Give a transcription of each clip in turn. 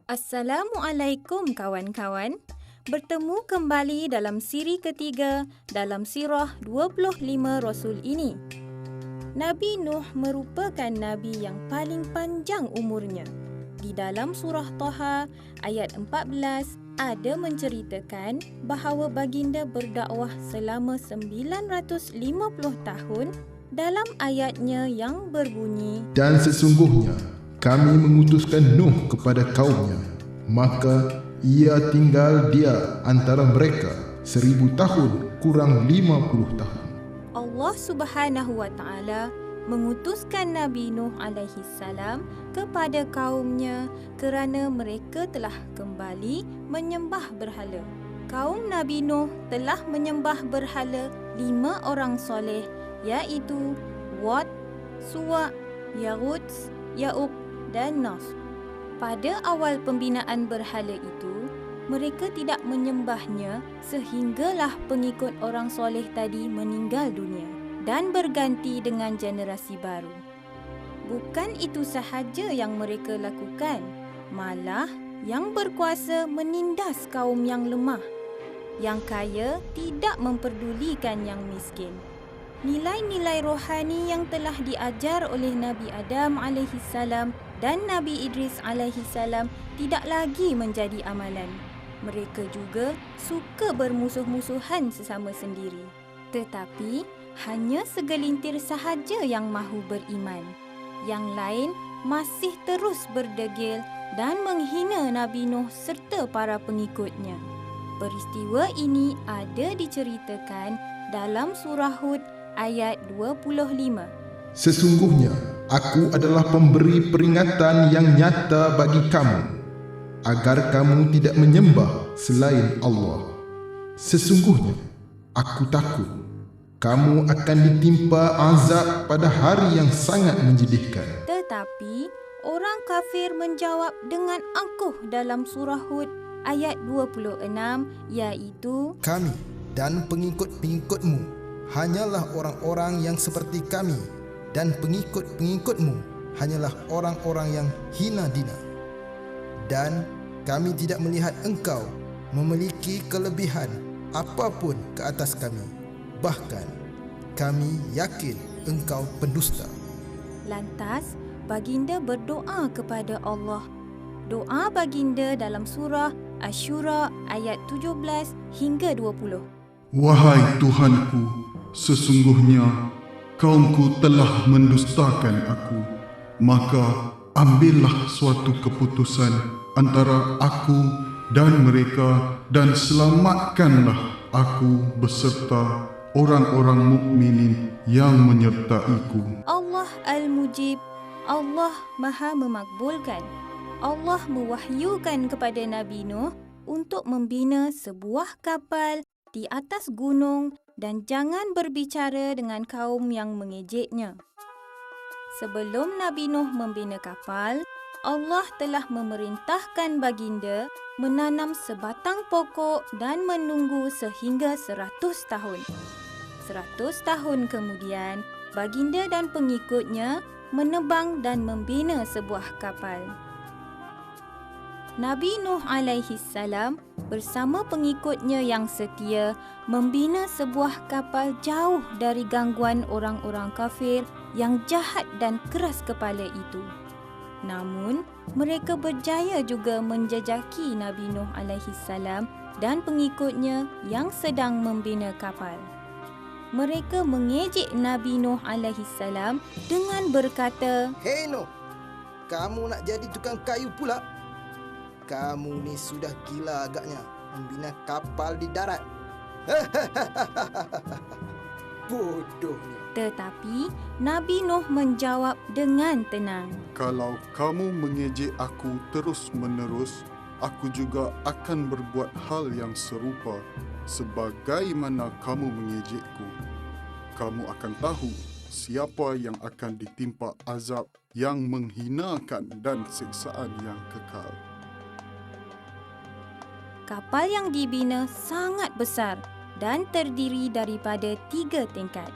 Assalamualaikum kawan-kawan. Bertemu kembali dalam siri ketiga dalam sirah 25 Rasul ini. Nabi Nuh merupakan Nabi yang paling panjang umurnya. Di dalam surah Taha ayat 14 ada menceritakan bahawa baginda berdakwah selama 950 tahun dalam ayatnya yang berbunyi, Dan sesungguhnya kami mengutuskan Nuh kepada kaumnya, maka ia tinggal dia antara mereka 1000 tahun kurang 50 tahun. Allah Subhanahu wa Ta'ala mengutuskan Nabi Nuh alaihi salam kepada kaumnya kerana mereka telah kembali menyembah berhala. Kaum Nabi Nuh telah menyembah berhala 5 orang soleh, iaitu Wad, Suwa, Yaguts, Ya'uq dan Nas. Pada awal pembinaan berhala itu, mereka tidak menyembahnya sehinggalah pengikut orang soleh tadi meninggal dunia dan berganti dengan generasi baru. Bukan itu sahaja yang mereka lakukan, malah yang berkuasa menindas kaum yang lemah. Yang kaya tidak memperdulikan yang miskin. Nilai-nilai rohani yang telah diajar oleh Nabi Adam alaihissalam dan Nabi Idris alaihissalam tidak lagi menjadi amalan. Mereka juga suka bermusuh-musuhan sesama sendiri. Tetapi hanya segelintir sahaja yang mahu beriman. Yang lain masih terus berdegil dan menghina Nabi Nuh serta para pengikutnya. Peristiwa ini ada diceritakan dalam surah Hud ayat 25. Sesungguhnya aku adalah pemberi peringatan yang nyata bagi kamu, agar kamu tidak menyembah selain Allah. Sesungguhnya aku takut kamu akan ditimpa azab pada hari yang sangat menjidihkan. Tetapi orang kafir menjawab dengan angkuh dalam surah Hud ayat 26, iaitu, Kami dan pengikut-pengikutmu hanyalah orang-orang yang seperti kami, dan pengikut-pengikutmu hanyalah orang-orang yang hina dina. Dan kami tidak melihat engkau memiliki kelebihan apapun ke atas kami. Bahkan kami yakin engkau pendusta. Lantas baginda berdoa kepada Allah. Doa baginda dalam surah Asy-Syura ayat 17 hingga 20. Wahai Tuhanku, sesungguhnya kaumku telah mendustakan aku. Maka ambillah suatu keputusan antara aku dan mereka dan selamatkanlah aku beserta orang-orang mukminin yang menyertaiku. Allah Al-Mujib, Allah Maha Memakbulkan. Allah mewahyukan kepada Nabi Nuh untuk membina sebuah kapal di atas gunung dan jangan berbicara dengan kaum yang mengejeknya. Sebelum Nabi Nuh membina kapal, Allah telah memerintahkan baginda menanam sebatang pokok dan menunggu sehingga 100 tahun. 100 tahun kemudian, baginda dan pengikutnya menebang dan membina sebuah kapal. Nabi Nuh alaihi salam bersama pengikutnya yang setia membina sebuah kapal jauh dari gangguan orang-orang kafir yang jahat dan keras kepala itu. Namun, mereka berjaya juga menjejaki Nabi Nuh alaihi salam dan pengikutnya yang sedang membina kapal. Mereka mengejek Nabi Nuh alaihi salam dengan berkata, Hei Nuh, kamu nak jadi tukang kayu pula? Kamu ni sudah gila agaknya membina kapal di darat. Bodohnya. Tetapi Nabi Nuh menjawab dengan tenang. Kalau kamu mengejek aku terus-menerus, aku juga akan berbuat hal yang serupa sebagaimana kamu mengejekku. Kamu akan tahu siapa yang akan ditimpa azab yang menghinakan dan siksaan yang kekal. Kapal yang dibina sangat besar dan terdiri daripada 3 tingkat.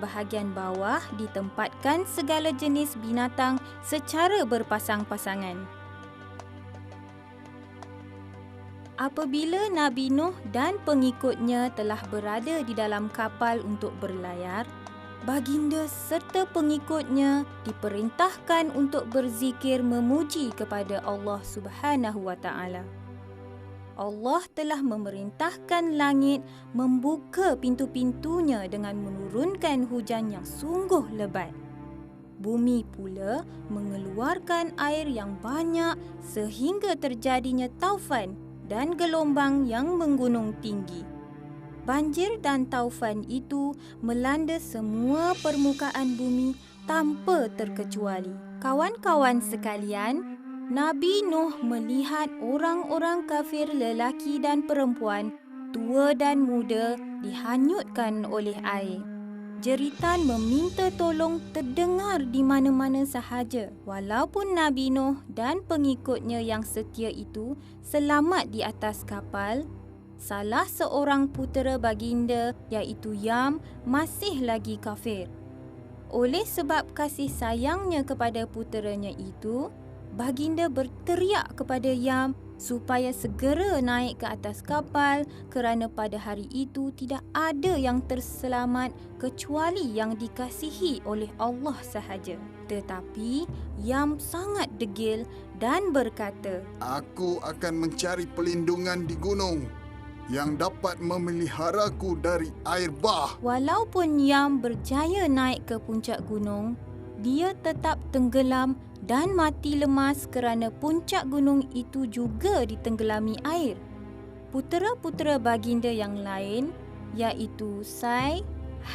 Bahagian bawah ditempatkan segala jenis binatang secara berpasang-pasangan. Apabila Nabi Nuh dan pengikutnya telah berada di dalam kapal untuk berlayar, baginda serta pengikutnya diperintahkan untuk berzikir memuji kepada Allah Subhanahu wa taala. Allah telah memerintahkan langit membuka pintu-pintunya dengan menurunkan hujan yang sungguh lebat. Bumi pula mengeluarkan air yang banyak sehingga terjadinya taufan dan gelombang yang menggunung tinggi. Banjir dan taufan itu melanda semua permukaan bumi tanpa terkecuali. Kawan-kawan sekalian, Nabi Nuh melihat orang-orang kafir lelaki dan perempuan, tua dan muda dihanyutkan oleh air. Jeritan meminta tolong terdengar di mana-mana sahaja. Walaupun Nabi Nuh dan pengikutnya yang setia itu selamat di atas kapal, salah seorang putera baginda iaitu Yam masih lagi kafir. Oleh sebab kasih sayangnya kepada puteranya itu, baginda berteriak kepada Yam supaya segera naik ke atas kapal kerana pada hari itu tidak ada yang terselamat kecuali yang dikasihi oleh Allah sahaja. Tetapi Yam sangat degil dan berkata, Aku akan mencari pelindungan di gunung yang dapat memeliharaku dari air bah. Walaupun Yam berjaya naik ke puncak gunung, dia tetap tenggelam dan mati lemas kerana puncak gunung itu juga ditenggelami air. Putera-putera baginda yang lain iaitu Sai,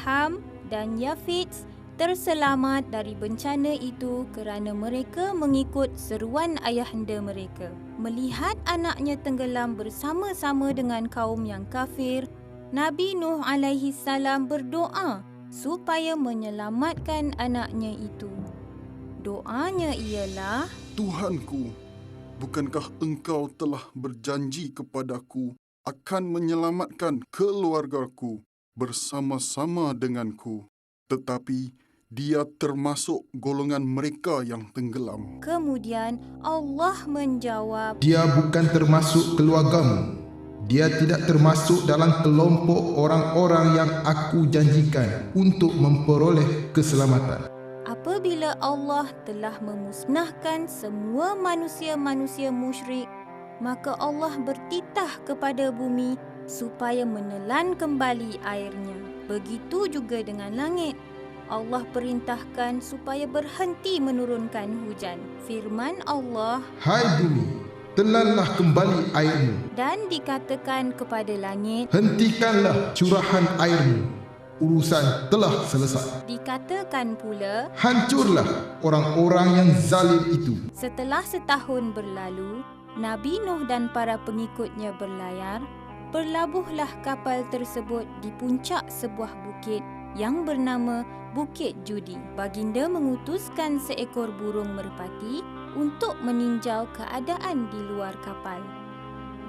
Ham dan Yafits terselamat dari bencana itu kerana mereka mengikut seruan ayahanda mereka. Melihat anaknya tenggelam bersama-sama dengan kaum yang kafir, Nabi Nuh alaihi salam berdoa supaya menyelamatkan anaknya itu. Doanya ialah, Tuhanku, bukankah engkau telah berjanji kepadaku akan menyelamatkan keluargaku bersama-sama denganku? Tetapi dia termasuk golongan mereka yang tenggelam. kemudian Allah menjawab, Dia bukan termasuk keluargamu. Dia tidak termasuk dalam kelompok orang-orang yang aku janjikan untuk memperoleh keselamatan. apabila Allah telah memusnahkan semua manusia-manusia musyrik, maka Allah bertitah kepada bumi supaya menelan kembali airnya. Begitu juga dengan langit. Allah perintahkan supaya berhenti menurunkan hujan. Firman Allah, Hai bumi, telanlah kembali airmu. dan dikatakan kepada langit, Hentikanlah curahan airmu. Urusan telah selesai. dikatakan pula, Hancurlah orang-orang yang zalim itu. setelah setahun berlalu, Nabi Nuh dan para pengikutnya berlayar. Berlabuhlah kapal tersebut di puncak sebuah bukit yang bernama Bukit Judi. Baginda mengutuskan seekor burung merpati untuk meninjau keadaan di luar kapal.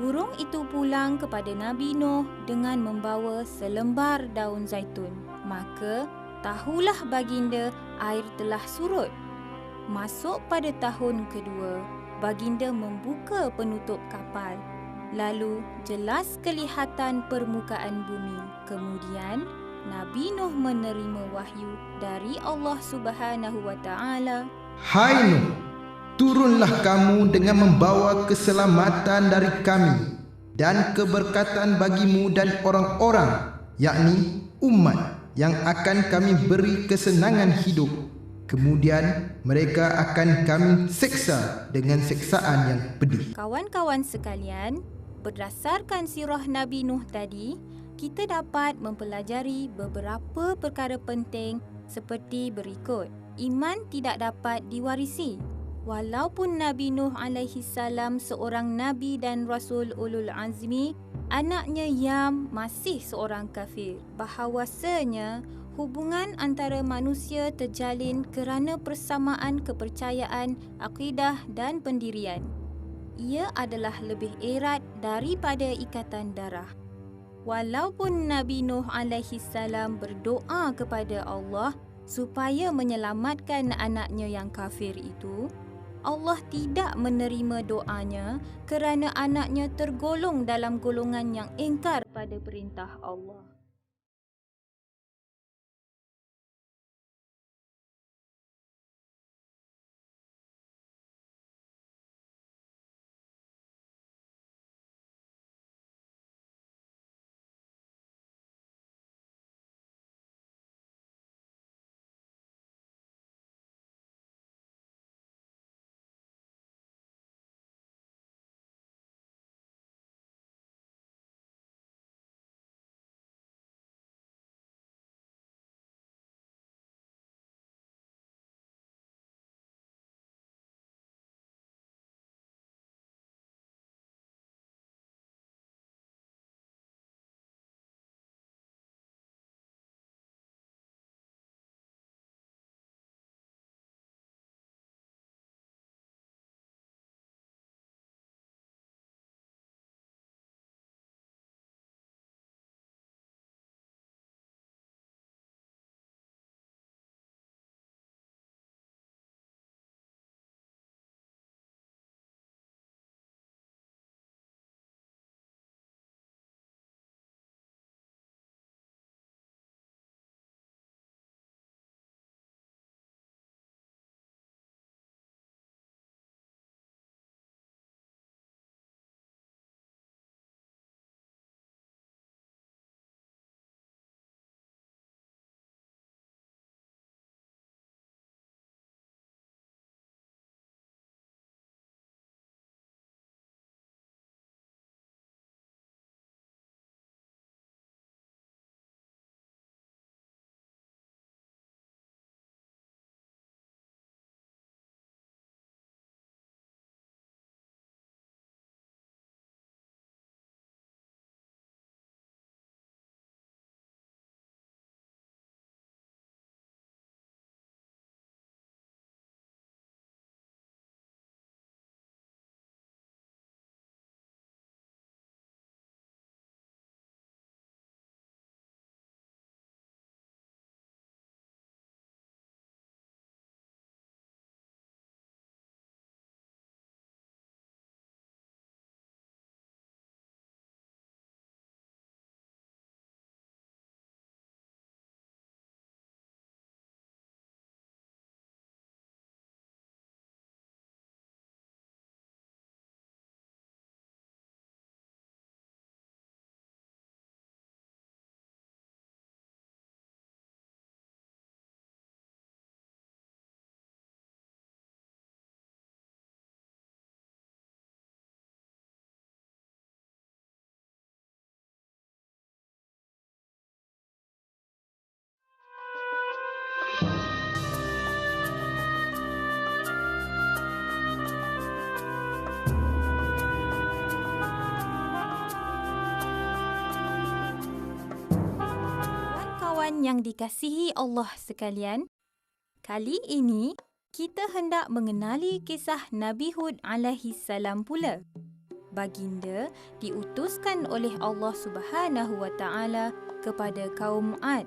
Burung itu pulang kepada Nabi Nuh dengan membawa selembar daun zaitun. Maka tahulah baginda air telah surut. Masuk pada tahun kedua, baginda membuka penutup kapal. Lalu jelas kelihatan permukaan bumi. Kemudian Nabi Nuh menerima wahyu dari Allah Subhanahu wa taala. Hai Nuh, turunlah kamu dengan membawa keselamatan dari kami dan keberkatan bagimu dan orang-orang, yakni umat yang akan kami beri kesenangan hidup. Kemudian mereka akan kami seksa dengan seksaan yang pedih. Kawan-kawan sekalian, berdasarkan sirah Nabi Nuh tadi, kita dapat mempelajari beberapa perkara penting seperti berikut. Iman tidak dapat diwarisi. Walaupun Nabi Nuh alaihi salam seorang nabi dan rasul ulul azmi, anaknya Yam masih seorang kafir. Bahawasanya hubungan antara manusia terjalin kerana persamaan kepercayaan, akidah dan pendirian. Ia adalah lebih erat daripada ikatan darah. Walaupun Nabi Nuh alaihi salam berdoa kepada Allah supaya menyelamatkan anaknya yang kafir itu, Allah tidak menerima doanya kerana anaknya tergolong dalam golongan yang ingkar pada perintah Allah. Kawan yang dikasihi Allah sekalian, kali ini kita hendak mengenali kisah Nabi Hud alaihi salam pula. Baginda diutuskan oleh Allah Subhanahu wa taala kepada kaum Ad.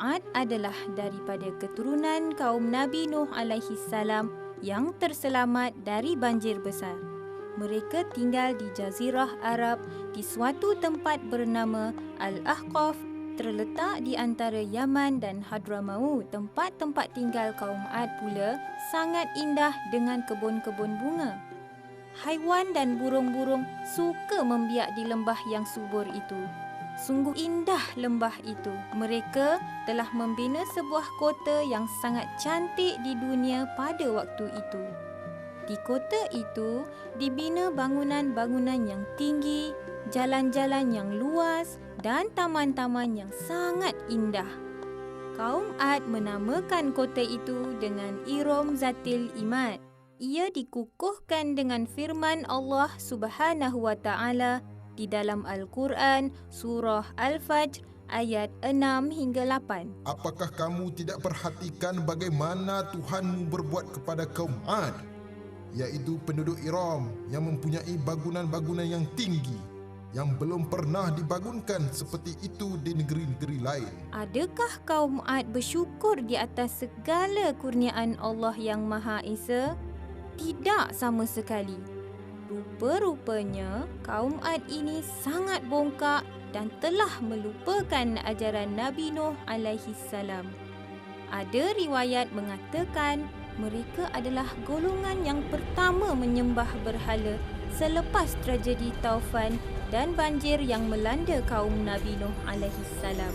Ad adalah daripada keturunan kaum Nabi Nuh alaihi salam yang terselamat dari banjir besar. Mereka tinggal di Jazirah Arab di suatu tempat bernama Al-Ahqaf, terletak di antara Yaman dan Hadramaut. Tempat-tempat tinggal kaum Ad pula sangat indah dengan kebun-kebun bunga. Haiwan dan burung-burung suka membiak di lembah yang subur itu. Sungguh indah lembah itu. Mereka telah membina sebuah kota yang sangat cantik di dunia pada waktu itu. Di kota itu dibina bangunan-bangunan yang tinggi, jalan-jalan yang luas dan taman-taman yang sangat indah. Kaum Ad menamakan kota itu dengan Iram Zatil Imad. Ia dikukuhkan dengan firman Allah Subhanahu wa taala di dalam Al-Quran surah Al-Fajr ayat 6 hingga 8. Apakah kamu tidak perhatikan bagaimana Tuhanmu berbuat kepada kaum Ad, iaitu penduduk Iram yang mempunyai bangunan-bangunan yang tinggi yang belum pernah dibangunkan seperti itu di negeri-negeri lain? Adakah kaum Ad bersyukur di atas segala kurniaan Allah yang Maha Esa? Tidak sama sekali. Rupa-rupanya kaum Ad ini sangat bongkak dan telah melupakan ajaran Nabi Nuh alaihi salam. Ada riwayat mengatakan mereka adalah golongan yang pertama menyembah berhala selepas tragedi taufan dan banjir yang melanda kaum Nabi Nuh alaihi salam.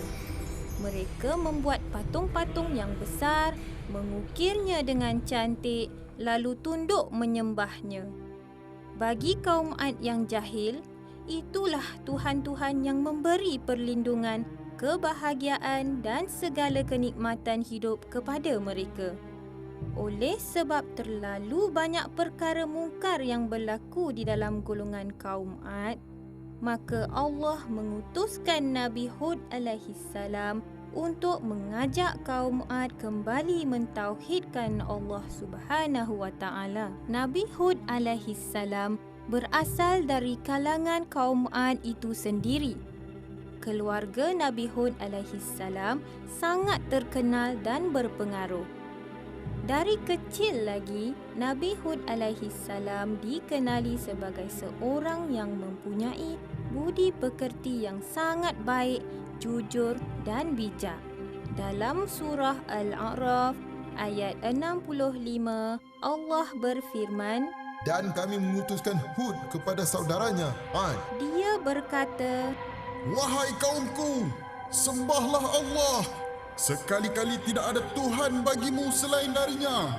Mereka membuat patung-patung yang besar, mengukirnya dengan cantik, lalu tunduk menyembahnya. Bagi kaum Ad yang jahil, itulah Tuhan-Tuhan yang memberi perlindungan, kebahagiaan dan segala kenikmatan hidup kepada mereka. Oleh sebab terlalu banyak perkara mungkar yang berlaku di dalam golongan kaum Ad, maka Allah mengutuskan Nabi Hud alaihi salam untuk mengajak kaum Ad kembali mentauhidkan Allah Subhanahu wa taala. Nabi Hud alaihi salam berasal dari kalangan kaum Ad itu sendiri. Keluarga Nabi Hud alaihi salam sangat terkenal dan berpengaruh. Dari kecil lagi, Nabi Hud alaihi salam dikenali sebagai seorang yang mempunyai budi pekerti yang sangat baik, jujur dan bijak. Dalam surah Al-A'raf ayat 65, Allah berfirman, Dan kami mengutuskan Hud kepada saudaranya Ad. dia berkata, Wahai kaumku, sembahlah Allah. Sekali-kali tidak ada Tuhan bagimu selain darinya.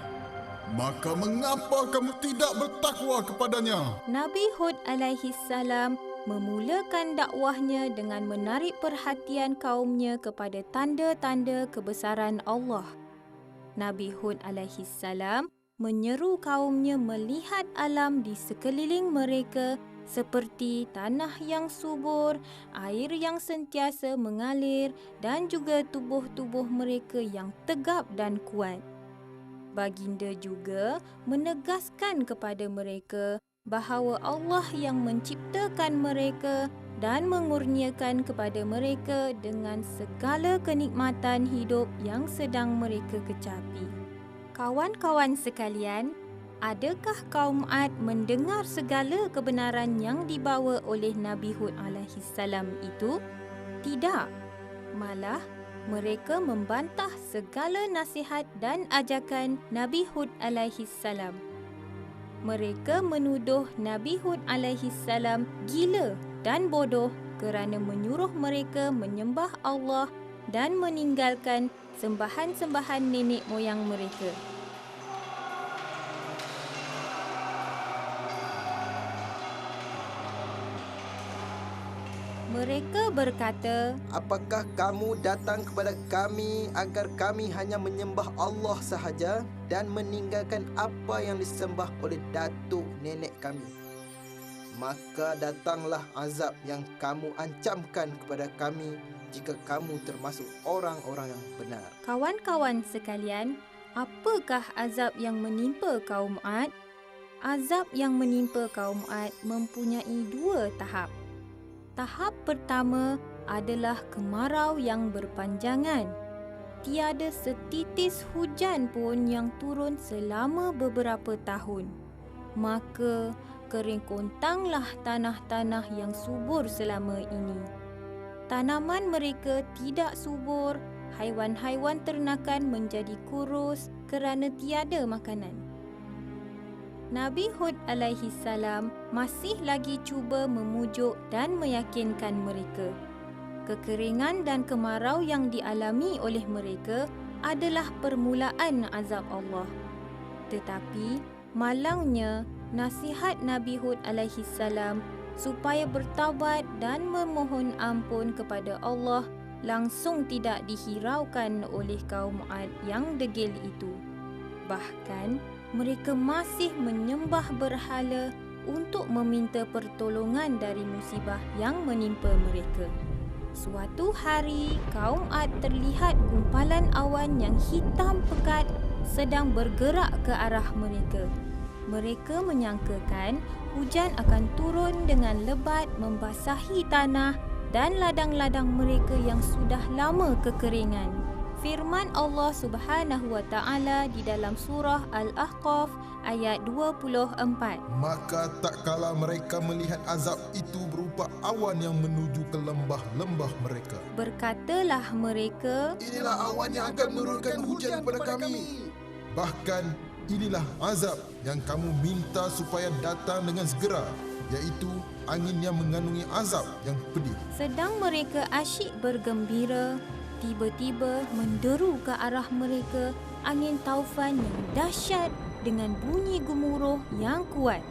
Maka mengapa kamu tidak bertakwa kepadanya? Nabi Hud alaihi salam memulakan dakwahnya dengan menarik perhatian kaumnya kepada tanda-tanda kebesaran Allah. Nabi Hud alaihi salam menyeru kaumnya melihat alam di sekeliling mereka seperti tanah yang subur, air yang sentiasa mengalir dan juga tubuh-tubuh mereka yang tegap dan kuat. Baginda juga menegaskan kepada mereka bahawa Allah yang menciptakan mereka dan mengurniakan kepada mereka dengan segala kenikmatan hidup yang sedang mereka kecapi. Kawan-kawan sekalian, adakah kaum Ad mendengar segala kebenaran yang dibawa oleh Nabi Hud alaihi salam itu? Tidak. Malah, mereka membantah segala nasihat dan ajakan Nabi Hud alaihi salam. Mereka menuduh Nabi Hud alaihi salam gila dan bodoh kerana menyuruh mereka menyembah Allah dan meninggalkan sembahan-sembahan nenek moyang mereka. Mereka berkata, Apakah kamu datang kepada kami agar kami hanya menyembah Allah sahaja dan meninggalkan apa yang disembah oleh datuk nenek kami? Maka datanglah azab yang kamu ancamkan kepada kami jika kamu termasuk orang-orang yang benar. kawan-kawan sekalian, apakah azab yang menimpa kaum Ad? Azab yang menimpa kaum Ad mempunyai dua tahap. Tahap pertama adalah kemarau yang berpanjangan. Tiada setitis hujan pun yang turun selama beberapa tahun. Maka kering kontanglah tanah-tanah yang subur selama ini. Tanaman mereka tidak subur, haiwan-haiwan ternakan menjadi kurus kerana tiada makanan. Nabi Hud alaihi salam masih lagi cuba memujuk dan meyakinkan mereka. Kekeringan dan kemarau yang dialami oleh mereka adalah permulaan azab Allah. Tetapi malangnya nasihat Nabi Hud alaihi salam supaya bertaubat dan memohon ampun kepada Allah langsung tidak dihiraukan oleh kaum Ad yang degil itu. Bahkan mereka masih menyembah berhala untuk meminta pertolongan dari musibah yang menimpa mereka. Suatu hari, kaum Ad terlihat gumpalan awan yang hitam pekat sedang bergerak ke arah mereka. Mereka menyangkakan hujan akan turun dengan lebat membasahi tanah dan ladang-ladang mereka yang sudah lama kekeringan. Firman Allah Subhanahu wa taala di dalam surah Al-Ahqaf ayat 24. Maka tak kala mereka melihat azab itu berupa awan yang menuju ke lembah-lembah mereka. Berkatalah mereka, Inilah awan yang akan menurunkan hujan kepada kami. Bahkan inilah azab yang kamu minta supaya datang dengan segera, iaitu angin yang mengandungi azab yang pedih. sedang mereka asyik bergembira, tiba-tiba menderu ke arah mereka angin taufan yang dahsyat dengan bunyi gemuruh yang kuat,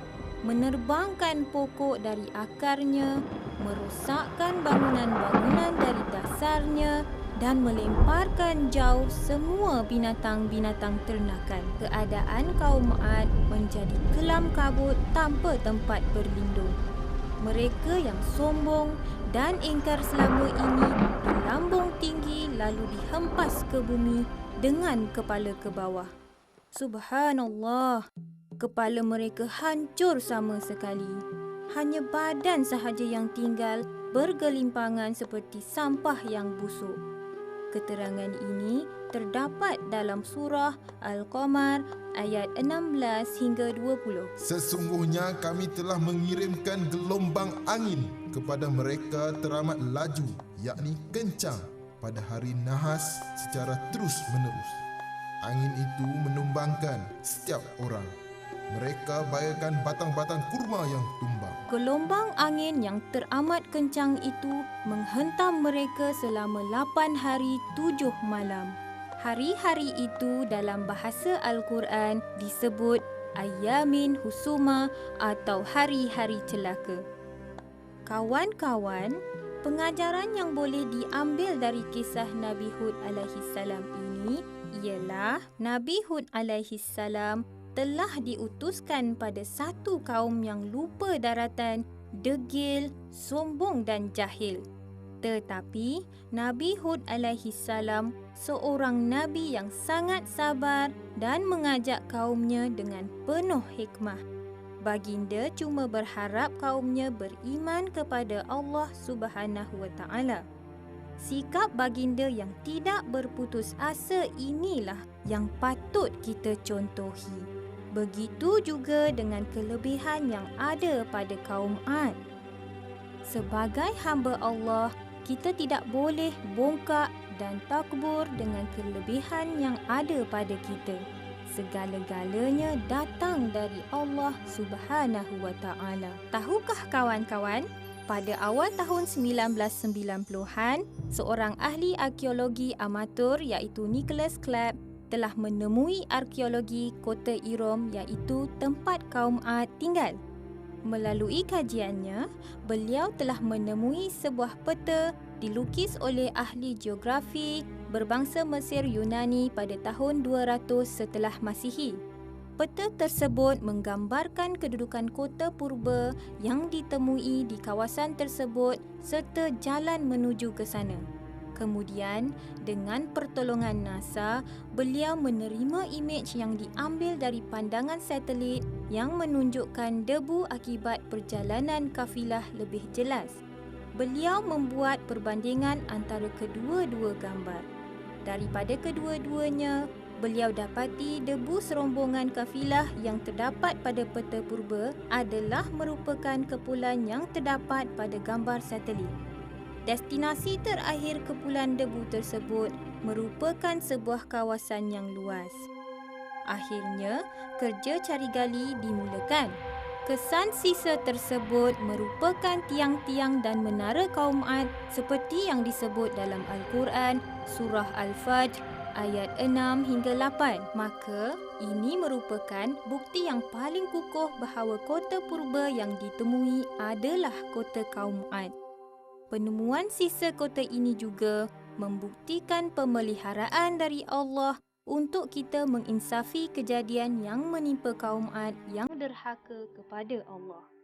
menerbangkan pokok dari akarnya, merosakkan bangunan-bangunan dari dasarnya dan melemparkan jauh semua binatang-binatang ternakan. Keadaan kaum Ad menjadi kelam kabut tanpa tempat berlindung. Mereka yang sombong dan ingkar selama ini dilambung tinggi lalu dihempas ke bumi dengan kepala ke bawah. Subhanallah, kepala mereka hancur sama sekali. Hanya badan sahaja yang tinggal bergelimpangan seperti sampah yang busuk. Keterangan ini terdapat dalam surah Al-Qamar ayat 16 hingga 20. Sesungguhnya kami telah mengirimkan gelombang angin kepada mereka teramat laju, yakni kencang pada hari nahas secara terus-menerus. Angin itu menumbangkan setiap orang. Mereka bagaikan batang-batang kurma yang tumbang. Gelombang angin yang teramat kencang itu menghentam mereka selama 8 hari 7 malam. Hari-hari itu dalam bahasa Al-Quran disebut Ayamin Husuma atau hari-hari celaka. Kawan-kawan, pengajaran yang boleh diambil dari kisah Nabi Hud alaihi salam ini ialah Nabi Hud alaihi salam telah diutuskan pada satu kaum yang lupa daratan, degil, sombong dan jahil. Tetapi Nabi Hud alaihi salam seorang nabi yang sangat sabar dan mengajak kaumnya dengan penuh hikmah. Baginda cuma berharap kaumnya beriman kepada Allah Subhanahu wa taala. Sikap baginda yang tidak berputus asa inilah yang patut kita contohi. Begitu juga dengan kelebihan yang ada pada kaum Ad. Sebagai hamba Allah, kita tidak boleh bongkak dan takbur dengan kelebihan yang ada pada kita. Segala-galanya datang dari Allah Subhanahu wa taala. Tahukah kawan-kawan, pada awal tahun 1990-an, seorang ahli arkeologi amatur iaitu Nicholas Clapp telah menemui arkeologi kota Irom iaitu tempat kaum Ad tinggal. Melalui kajiannya, beliau telah menemui sebuah peta dilukis oleh ahli geografi berbangsa Mesir Yunani pada tahun 200 setelah Masihi. Peta tersebut menggambarkan kedudukan kota purba yang ditemui di kawasan tersebut serta jalan menuju ke sana. Kemudian, dengan pertolongan NASA, beliau menerima imej yang diambil dari pandangan satelit yang menunjukkan debu akibat perjalanan kafilah lebih jelas. Beliau membuat perbandingan antara kedua-dua gambar. Daripada kedua-duanya, beliau dapati debu serombongan kafilah yang terdapat pada peta purba adalah merupakan kepulan yang terdapat pada gambar satelit. Destinasi terakhir kepulan debu tersebut merupakan sebuah kawasan yang luas. Akhirnya, kerja cari gali dimulakan. Kesan sisa tersebut merupakan tiang-tiang dan menara kaum Ad seperti yang disebut dalam Al-Quran, Surah Al-Fajr, ayat 6 hingga 8. Maka, ini merupakan bukti yang paling kukuh bahawa kota purba yang ditemui adalah kota kaum Ad. Penemuan sisa kota ini juga membuktikan pemeliharaan dari Allah untuk kita menginsafi kejadian yang menimpa kaum Ad yang derhaka kepada Allah.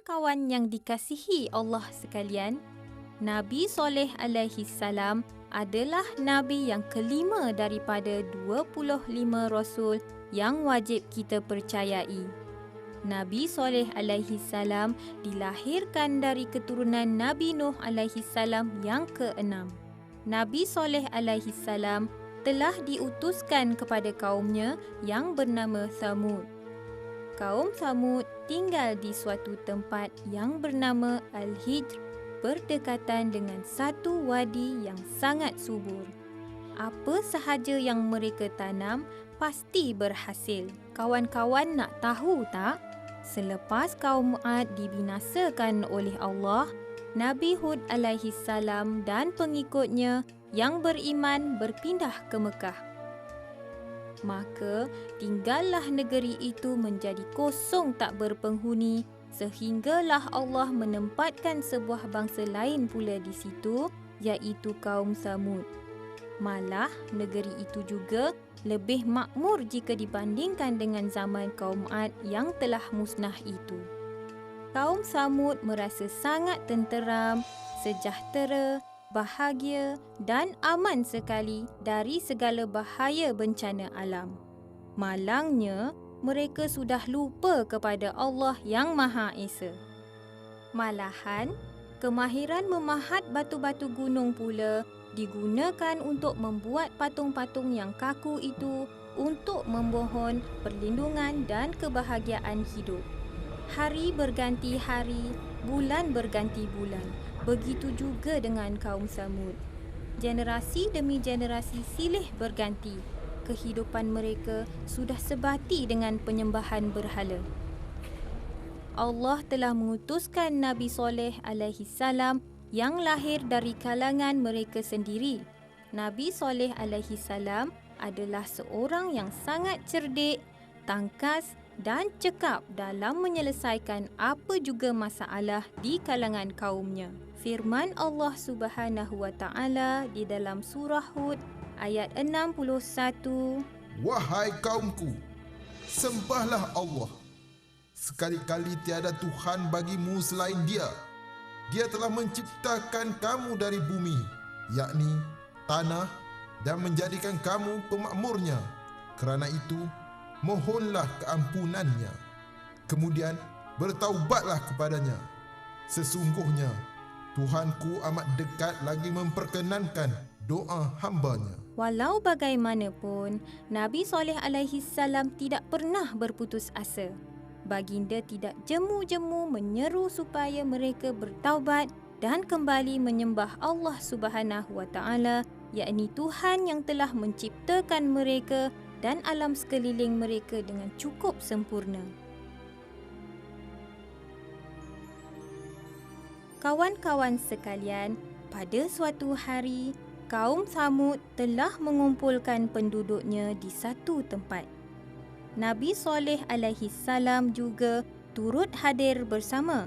Kawan-kawan yang dikasihi Allah sekalian, Nabi Soleh alaihi salam adalah Nabi yang kelima daripada 25 Rasul yang wajib kita percayai. Nabi Soleh alaihi salam dilahirkan dari keturunan Nabi Nuh alaihi salam yang keenam. Nabi Soleh alaihi salam telah diutuskan kepada kaumnya yang bernama Thamud. Kaum Thamud tinggal di suatu tempat yang bernama Al-Hijr, berdekatan dengan satu wadi yang sangat subur. Apa sahaja yang mereka tanam pasti berhasil. Kawan-kawan nak tahu tak? Selepas kaum Ad dibinasakan oleh Allah, Nabi Hud alaihi salam dan pengikutnya yang beriman berpindah ke Mekah. Maka tinggallah negeri itu menjadi kosong tak berpenghuni, sehinggalah Allah menempatkan sebuah bangsa lain pula di situ, iaitu kaum Thamud. Malah negeri itu juga lebih makmur jika dibandingkan dengan zaman kaum Ad yang telah musnah itu. Kaum Thamud merasa sangat tenteram, sejahtera, bahagia dan aman sekali dari segala bahaya bencana alam. Malangnya, mereka sudah lupa kepada Allah yang Maha Esa. Malahan, kemahiran memahat batu-batu gunung pula digunakan untuk membuat patung-patung yang kaku itu untuk memohon perlindungan dan kebahagiaan hidup. Hari berganti hari, bulan berganti bulan. Begitu juga dengan kaum Thamud. Generasi demi generasi silih berganti. Kehidupan mereka sudah sebati dengan penyembahan berhala. Allah telah mengutuskan Nabi Soleh alaihi salam yang lahir dari kalangan mereka sendiri. Nabi Soleh alaihi salam adalah seorang yang sangat cerdik, tangkas dan cekap dalam menyelesaikan apa juga masalah di kalangan kaumnya. Firman Allah Subhanahu wa taala di dalam surah Hud ayat 61, Wahai kaumku, sembahlah Allah. Sekali-kali tiada Tuhan bagimu selain Dia. Dia telah menciptakan kamu dari bumi, yakni tanah, dan menjadikan kamu pemakmurnya. Kerana itu, mohonlah keampunannya. Kemudian bertaubatlah kepadanya. Sesungguhnya Tuhanku amat dekat lagi memperkenankan doa hambanya. Walau bagaimanapun, Nabi Soleh alaihi salam tidak pernah berputus asa. Baginda tidak jemu-jemu menyeru supaya mereka bertaubat dan kembali menyembah Allah Subhanahu wa taala, yakni Tuhan yang telah menciptakan mereka dan alam sekeliling mereka dengan cukup sempurna. Kawan-kawan sekalian, pada suatu hari, kaum Thamud telah mengumpulkan penduduknya di satu tempat. Nabi Soleh alaihi salam juga turut hadir bersama.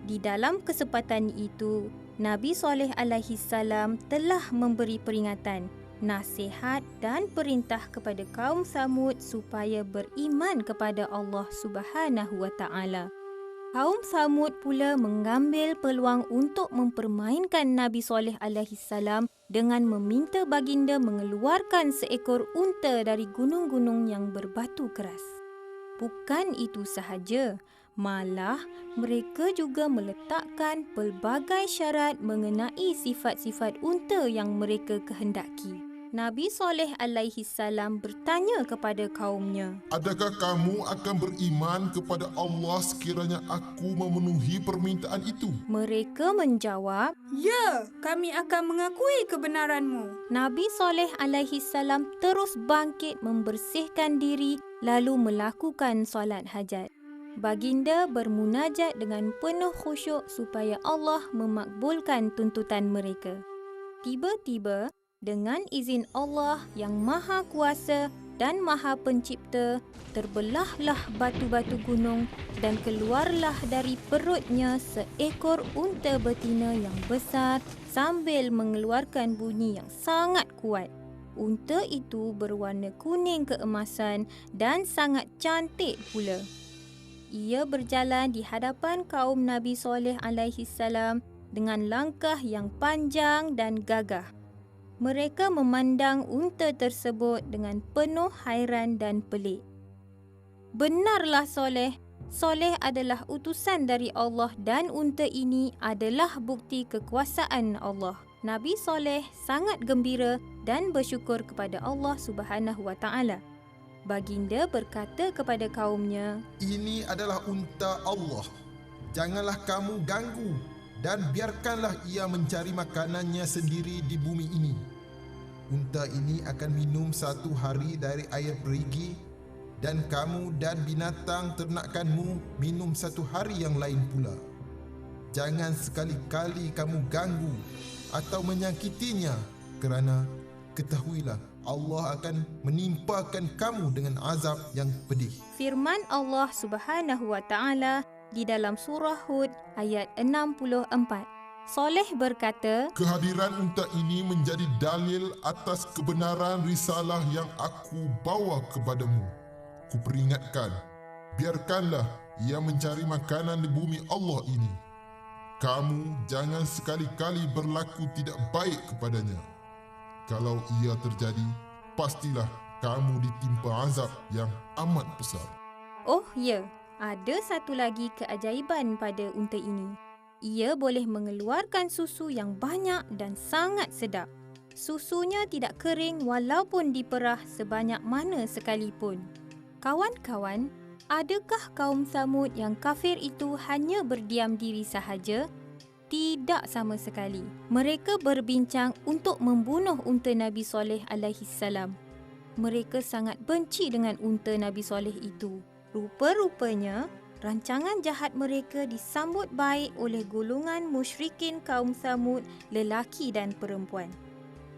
Di dalam kesempatan itu, Nabi Soleh alaihi salam telah memberi peringatan, nasihat dan perintah kepada kaum Thamud supaya beriman kepada Allah Subhanahu wa taala. Kaum Thamud pula mengambil peluang untuk mempermainkan Nabi Soleh alaihi salam dengan meminta baginda mengeluarkan seekor unta dari gunung-gunung yang berbatu keras. Bukan itu sahaja, malah mereka juga meletakkan pelbagai syarat mengenai sifat-sifat unta yang mereka kehendaki. Nabi Soleh alaihi salam bertanya kepada kaumnya, Adakah kamu akan beriman kepada Allah sekiranya aku memenuhi permintaan itu? Mereka menjawab, Ya, kami akan mengakui kebenaranmu. Nabi Soleh alaihi salam terus bangkit membersihkan diri lalu melakukan solat hajat. Baginda bermunajat dengan penuh khusyuk supaya Allah memakbulkan tuntutan mereka. Tiba-tiba, dengan izin Allah yang Maha Kuasa dan Maha Pencipta, terbelahlah batu-batu gunung dan keluarlah dari perutnya seekor unta betina yang besar sambil mengeluarkan bunyi yang sangat kuat. Unta itu berwarna kuning keemasan dan sangat cantik pula. Ia berjalan di hadapan kaum Nabi Soleh alaihi salam dengan langkah yang panjang dan gagah. Mereka memandang unta tersebut dengan penuh hairan dan pelik. Benarlah Soleh. Soleh adalah utusan dari Allah dan unta ini adalah bukti kekuasaan Allah. Nabi Soleh sangat gembira dan bersyukur kepada Allah Subhanahu Wa Taala. Baginda berkata kepada kaumnya, Ini adalah unta Allah. Janganlah kamu ganggu dan biarkanlah ia mencari makanannya sendiri di bumi ini. Unta ini akan minum 1 hari dari air perigi dan kamu dan binatang ternakkanmu minum 1 hari yang lain pula. Jangan sekali-kali kamu ganggu atau menyakitinya kerana ketahuilah Allah akan menimpakan kamu dengan azab yang pedih. firman Allah Subhanahu Wa Taala di dalam surah Hud ayat 64. Soleh berkata, Kehadiran unta ini menjadi dalil atas kebenaran risalah yang aku bawa kepadamu. Kuperingatkan, biarkanlah ia mencari makanan di bumi Allah ini. Kamu jangan sekali-kali berlaku tidak baik kepadanya. Kalau ia terjadi, pastilah kamu ditimpa azab yang amat besar. oh ya, ada satu lagi keajaiban pada unta ini. Ia boleh mengeluarkan susu yang banyak dan sangat sedap. Susunya tidak kering walaupun diperah sebanyak mana sekalipun. Kawan-kawan, adakah kaum Samud yang kafir itu hanya berdiam diri sahaja? Tidak sama sekali. Mereka berbincang untuk membunuh unta Nabi Soleh alaihi salam. Mereka sangat benci dengan unta Nabi Soleh itu. Rupa-rupanya, rancangan jahat mereka disambut baik oleh golongan musyrikin kaum Samud, lelaki dan perempuan.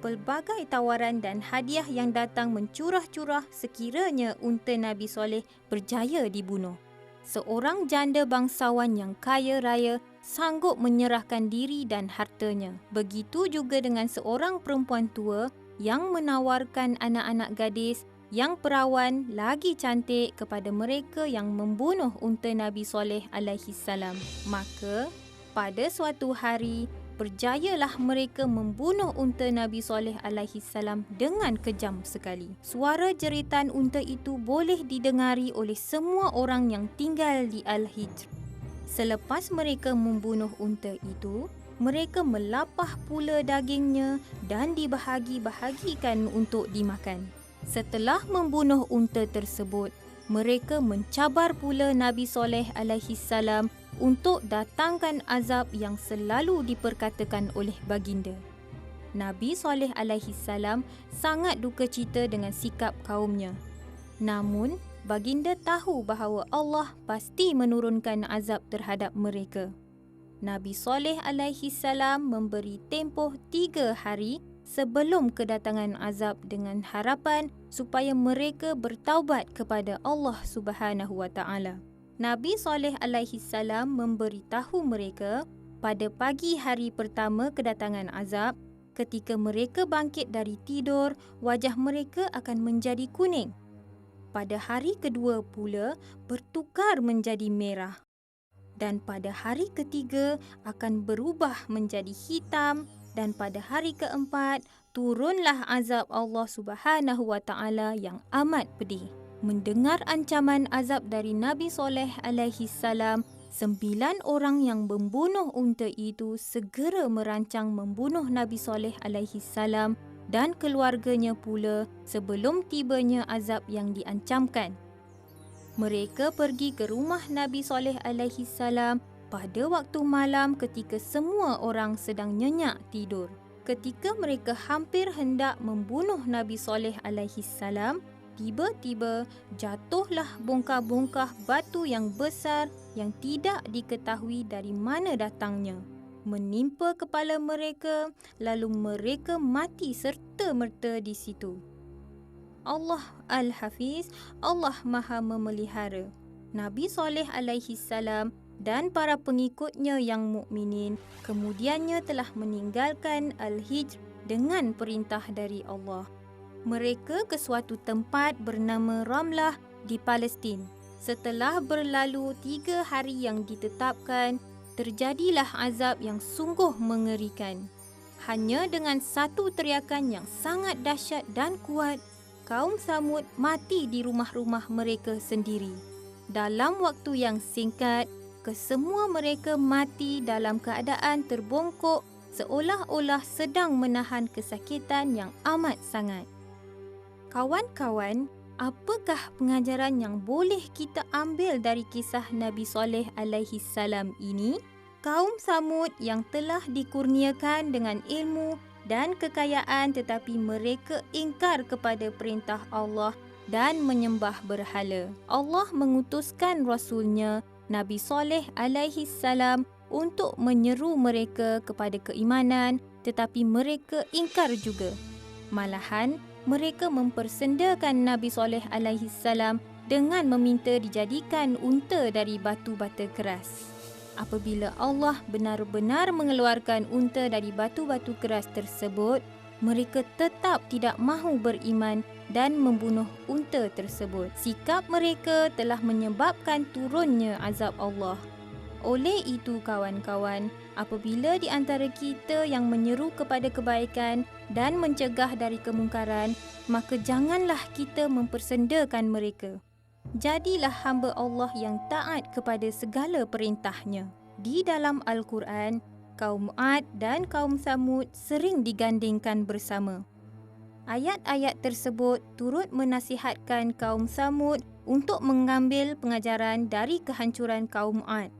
Pelbagai tawaran dan hadiah yang datang mencurah-curah sekiranya unta Nabi Soleh berjaya dibunuh. Seorang janda bangsawan yang kaya raya sanggup menyerahkan diri dan hartanya. Begitu juga dengan seorang perempuan tua yang menawarkan anak-anak gadis yang perawan lagi cantik kepada mereka yang membunuh unta Nabi Soleh alaihi salam. Maka pada suatu hari berjayalah mereka membunuh unta Nabi Soleh alaihi salam dengan kejam sekali. Suara jeritan unta itu boleh didengari oleh semua orang yang tinggal di Al-Hijr. Selepas mereka membunuh unta itu, mereka melapah pula dagingnya dan dibahagi-bahagikan untuk dimakan. Setelah membunuh unta tersebut, mereka mencabar pula Nabi Soleh alaihi salam untuk datangkan azab yang selalu diperkatakan oleh baginda. Nabi Soleh alaihi salam sangat duka cita dengan sikap kaumnya. Namun, baginda tahu bahawa Allah pasti menurunkan azab terhadap mereka. Nabi Soleh alaihi salam memberi tempoh 3 hari sebelum kedatangan azab dengan harapan supaya mereka bertaubat kepada Allah Subhanahu Wa Taala. Nabi Soleh alaihi salam memberitahu mereka pada pagi hari pertama kedatangan azab, ketika mereka bangkit dari tidur, wajah mereka akan menjadi kuning. Pada hari kedua pula bertukar menjadi merah. Dan pada hari ketiga akan berubah menjadi hitam, dan pada hari keempat turunlah azab Allah Subhanahu Wa Taala yang amat pedih. Mendengar ancaman azab dari Nabi Soleh alaihi salam, 9 orang yang membunuh unta itu segera merancang membunuh Nabi Soleh alaihi salam dan keluarganya pula sebelum tibanya azab yang diancamkan. Mereka pergi ke rumah Nabi Soleh alaihi salam pada waktu malam ketika semua orang sedang nyenyak tidur. Ketika mereka hampir hendak membunuh Nabi Soleh alaihi salam, tiba-tiba jatuhlah bongkah-bongkah batu yang besar yang tidak diketahui dari mana datangnya, menimpa kepala mereka, lalu mereka mati serta-merta di situ. Allah Al-Hafiz, Allah Maha Memelihara. Nabi Soleh alaihi salam dan para pengikutnya yang mukminin kemudiannya telah meninggalkan Al-Hijr dengan perintah dari Allah. Mereka ke suatu tempat bernama Ramlah di Palestin. Setelah berlalu 3 hari yang ditetapkan, terjadilah azab yang sungguh mengerikan. Hanya dengan satu teriakan yang sangat dahsyat dan kuat, kaum Samud mati di rumah-rumah mereka sendiri. Dalam waktu yang singkat, kesemua mereka mati dalam keadaan terbongkok seolah-olah sedang menahan kesakitan yang amat sangat. Kawan-kawan, apakah pengajaran yang boleh kita ambil dari kisah Nabi Soleh alaihi salam ini? Kaum Samud yang telah dikurniakan dengan ilmu dan kekayaan tetapi mereka ingkar kepada perintah Allah dan menyembah berhala. Allah mengutuskan Rasulnya Nabi Soleh alaihi salam untuk menyeru mereka kepada keimanan tetapi mereka ingkar juga. Malahan mereka mempersendakan Nabi Soleh alaihi salam dengan meminta dijadikan unta dari batu bata keras. Apabila Allah benar-benar mengeluarkan unta dari batu-batu keras tersebut, mereka tetap tidak mahu beriman dan membunuh unta tersebut. Sikap mereka telah menyebabkan turunnya azab Allah. Oleh itu kawan-kawan, apabila di antara kita yang menyeru kepada kebaikan dan mencegah dari kemungkaran, maka janganlah kita mempersendakan mereka. Jadilah hamba Allah yang taat kepada segala perintahnya. Di dalam Al-Quran, kaum Ad dan kaum Samud sering digandingkan bersama. Ayat-ayat tersebut turut menasihatkan kaum Samud untuk mengambil pengajaran dari kehancuran kaum Ad.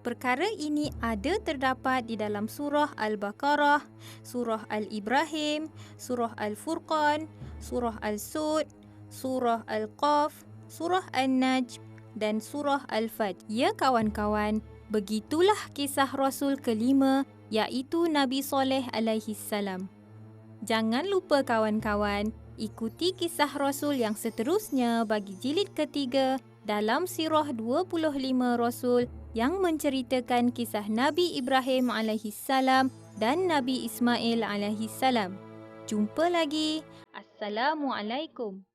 Perkara ini ada terdapat di dalam surah Al-Baqarah, surah Al-Ibrahim, surah Al-Furqan, surah Al-Sud, surah Al-Qaf, surah An-Najm dan surah Al-Fajr. Ya kawan-kawan, begitulah kisah Rasul kelima iaitu Nabi Soleh alaihi salam. Jangan lupa kawan-kawan, ikuti kisah Rasul yang seterusnya bagi jilid ketiga dalam sirah 25 Rasul yang menceritakan kisah Nabi Ibrahim alaihi salam dan Nabi Ismail alaihi salam. Jumpa lagi. Assalamualaikum.